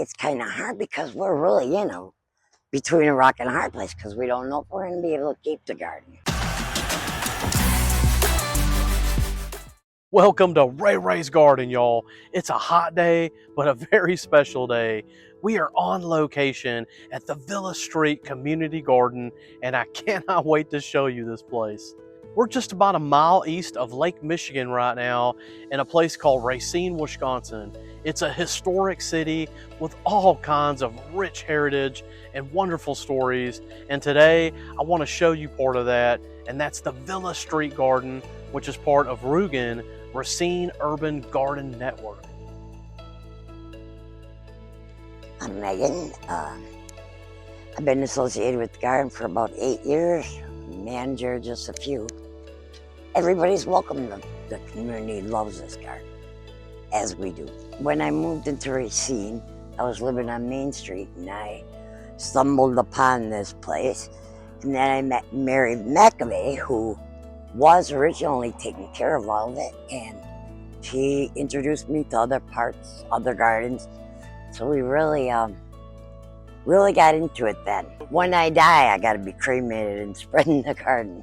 it's kind of hard because we're really, between a rock and a hard place because we don't know if we're going to be able to keep the garden. Welcome to Ray Ray's Garden, y'all. It's a hot day, but a very special day. We are on location at the Villa Street Community Garden, and I cannot wait to show you this place. We're just about a mile east of Lake Michigan right now in a place called Racine, Wisconsin. It's a historic city with all kinds of rich heritage and wonderful stories. And today, I want to show you part of that, and that's the Villa Street Garden, which is part of RUGN, Racine Urban Garden Network. I'm Megan. I've been associated with the garden for about 8 years. Manager just a few. Everybody's welcome. The community loves this garden, as we do. When I moved into Racine, I was living on Main Street, and I stumbled upon this place. And then I met Mary McAvey, who was originally taking care of all of it, and she introduced me to other parts, other gardens. So we really got into it then. When I die, I gotta be cremated and spread in the garden.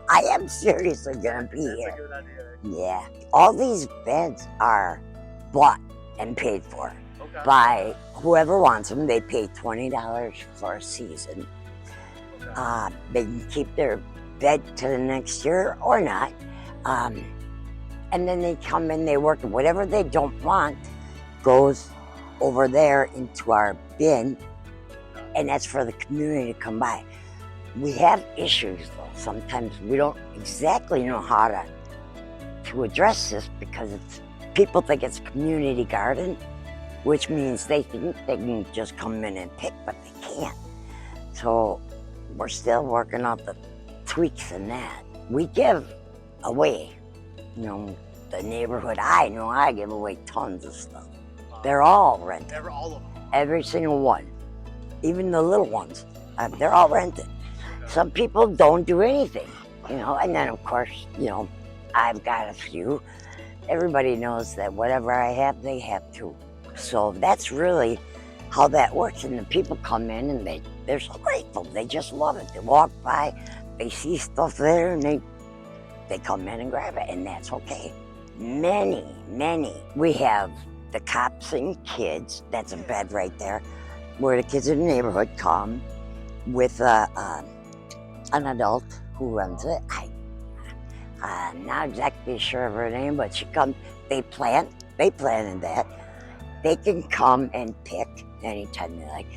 I am seriously gonna be here. That's a good idea. Yeah. All these beds are bought and paid for by whoever wants them. They pay $20 for a season. They can keep their bed to the next year or not. And then they come in, they work, whatever they don't want goes over there into our bin, and that's for the community to come by. We have issues though. Sometimes we don't exactly know how to address this because people think it's a community garden, which means they think they can just come in and pick, but they can't. So we're still working out the tweaks in that. We give away, the neighborhood I know, I give away tons of stuff. They're all rented. All of them. Every single one. Even the little ones, they're all rented. Some people don't do anything, and then of course, I've got a few. Everybody knows that whatever I have, they have too. So that's really how that works. And the people come in and they're so grateful. They just love it. They walk by, they see stuff there, and they come in and grab it, and that's okay. Many. We have the cops and kids. That's a bed right there, where the kids in the neighborhood come with an adult who runs it. I'm not exactly sure of her name, but she comes. They planted that. They can come and pick anytime they like.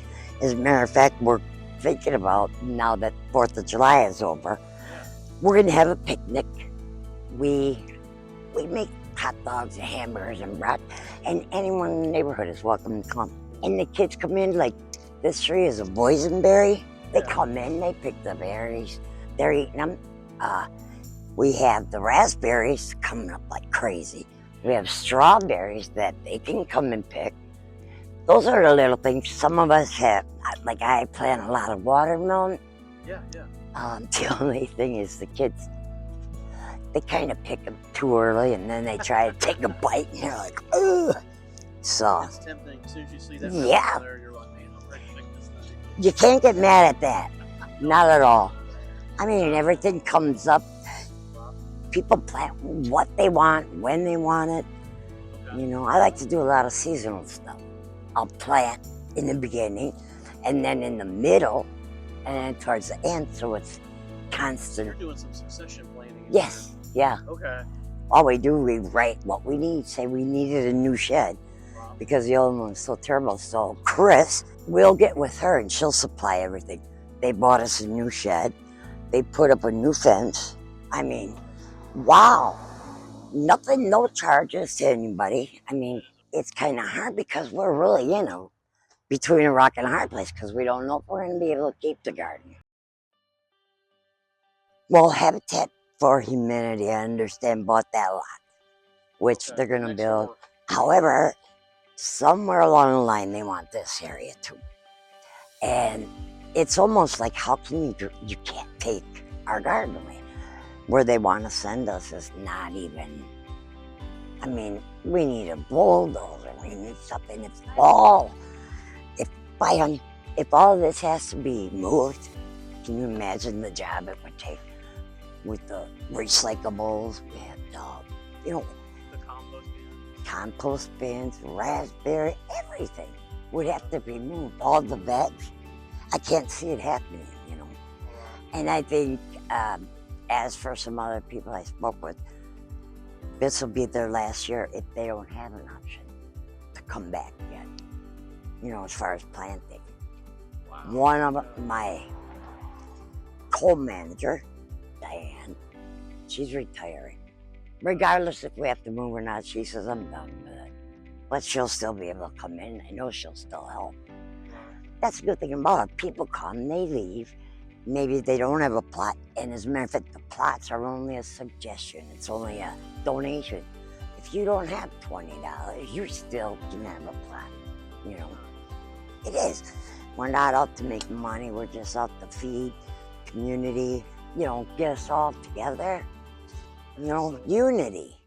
As a matter of fact, we're thinking about, now that 4th of July is over, we're gonna have a picnic. We make hot dogs and hamburgers and brat, and anyone in the neighborhood is welcome to come. And the kids come in, like this tree is a boysenberry. They come in, they pick the berries, they're eating them. We have the raspberries coming up like crazy. We have strawberries that they can come and pick. Those are the little things. Some of us have, like I plant a lot of watermelon. Yeah. The only thing is the kids, they kind of pick them too early, and then they try to take a bite, and they're like, ugh. So, It's tempting. As soon as you see that yeah, there, you're like, man, I'm ready to pick this thing. you can't get mad at that. Not at all. I mean, everything comes up. People plant what they want, when they want it. I like to do a lot of seasonal stuff. I'll plant in the beginning, and then in the middle, and then towards the end, so it's constant. You're doing some succession planning. Yes, yeah. Okay. All we do, we write what we need. Say we needed a new shed because the old one was so terrible. So Chris, we'll get with her and she'll supply everything. They bought us a new shed. They put up a new fence. I mean, wow. Nothing, no charges to anybody. I mean, it's kind of hard because we're really, between a rock and a hard place because we don't know if we're going to be able to keep the garden. Well, Habitat for Humanity, I understand, bought that lot, which they're going to build. However, somewhere along the line, they want this area too. And it's almost like, how can you can't take our garden away. Where they want to send us is not even, I mean, we need a bulldozer, we need something. It's fall. Bye, honey. If all this has to be moved, can you imagine the job it would take with the recyclables? We have, you know, The compost bins, raspberry, everything would have to be moved. All the vets. I can't see it happening, you know. And I think, as for some other people I spoke with, this will be their last year if they don't have an option to come back yet, you know, as far as planting. Wow. One of my co-manager, Diane, she's retiring. Regardless if we have to move or not, she says, I'm done with it. But she'll still be able to come in. I know she'll still help. That's the good thing about it. People come, they leave. Maybe they don't have a plot. And as a matter of fact, the plots are only a suggestion. It's only a donation. If you don't have $20, you still can have a plot. You know, it is. We're not out to make money. We're just out to feed community, you know, get us all together. You know, unity.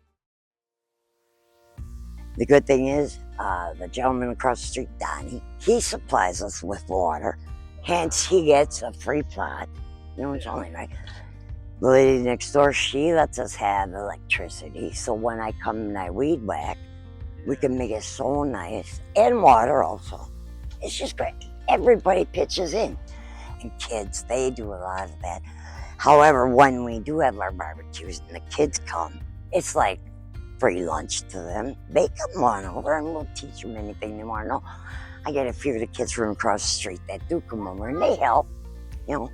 The good thing is, the gentleman across the street, Donnie, he supplies us with water. Hence, he gets a free plot. You know, it's only right. The lady next door, she lets us have electricity. So when I come and I weed whack, we can make it so nice. And water also. It's just great. Everybody pitches in. And kids, they do a lot of that. However, when we do have our barbecues and the kids come, it's like free lunch to them. They come on over and we'll teach them anything they want to know. I get a few of the kids from across the street that do come over and they help, you know,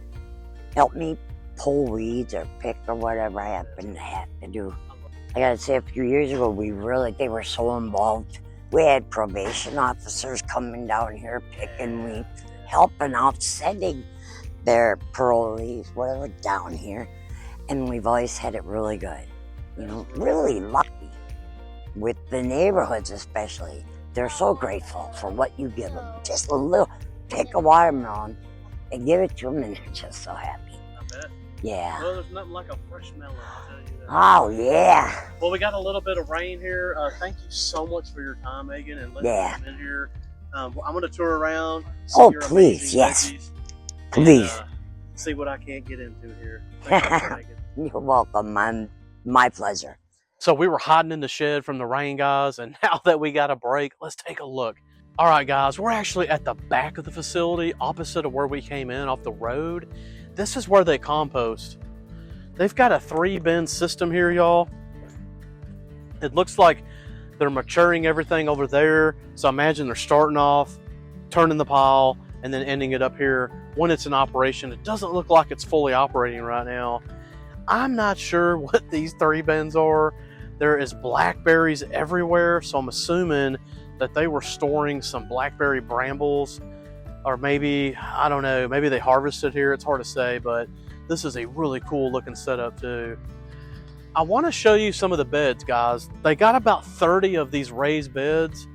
help me pull weeds or pick or whatever I happen to have to do. I gotta say, a few years ago, they were so involved. We had probation officers coming down here picking weeds, helping out, sending their parolees, whatever, down here. And we've always had it really good. You know, really lucky with the neighborhoods especially. They're so grateful for what you give them. Just a little, pick a watermelon and give it to them and they're just so happy. I bet. Yeah. Well, there's nothing like a fresh melon, I'll tell you that. Oh, yeah. Well, we got a little bit of rain here. Thank you so much for your time, Megan, and letting me come in here. I'm going to tour around. Oh, please, yes. Please. And, see what I can't get into here. Thank you, Megan. You're welcome. My pleasure. So we were hiding in the shed from the rain, guys, and now that we got a break, let's take a look. All right, guys, we're actually at the back of the facility, opposite of where we came in off the road. This is where they compost. They've got a 3-bin system here, y'all. It looks like they're maturing everything over there. So I imagine they're starting off, turning the pile, and then ending it up here when it's in operation. It doesn't look like it's fully operating right now. I'm not sure what these 3 bins are. There is blackberries everywhere, so I'm assuming that they were storing some blackberry brambles, or maybe, I don't know, maybe they harvested here. It's hard to say, but this is a really cool looking setup too. I want to show you some of the beds, guys. They got about 30 of these raised beds,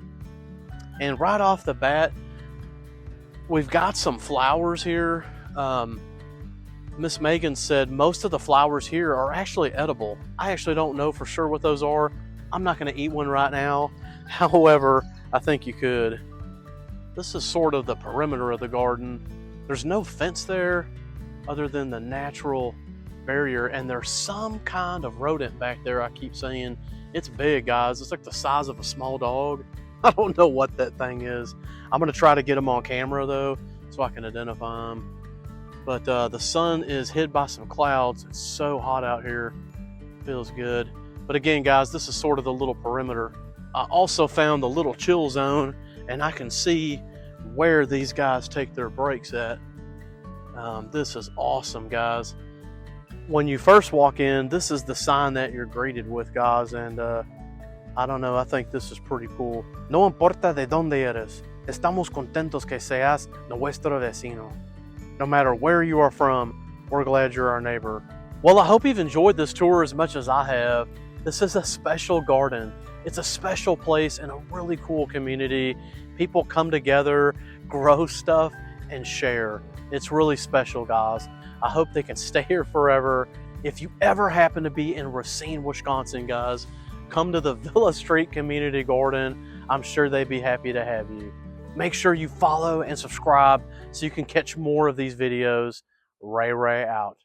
and right off the bat, we've got some flowers here. Miss Megan said most of the flowers here are actually edible. I actually don't know for sure what those are. I'm not going to eat one right now. However, I think you could. This is sort of the perimeter of the garden. There's no fence there other than the natural barrier, and there's some kind of rodent back there. I keep saying it's big, guys. It's like the size of a small dog. I don't know what that thing is. I'm going to try to get them on camera though so I can identify them. But the sun is hid by some clouds. It's so hot out here. Feels good. But again, guys, this is sort of the little perimeter. I also found the little chill zone, and I can see where these guys take their breaks at. This is awesome, guys. When you first walk in, this is the sign that you're greeted with, guys. And I don't know, I think this is pretty cool. No importa de dónde eres. Estamos contentos que seas nuestro vecino. No matter where you are from, we're glad you're our neighbor. Well, I hope you've enjoyed this tour as much as I have. This is a special garden. It's a special place in a really cool community. People come together, grow stuff, and share. It's really special, guys. I hope they can stay here forever. If you ever happen to be in Racine, Wisconsin, guys, come to the Villa Street Community Garden. I'm sure they'd be happy to have you. Make sure you follow and subscribe so you can catch more of these videos. Ray out.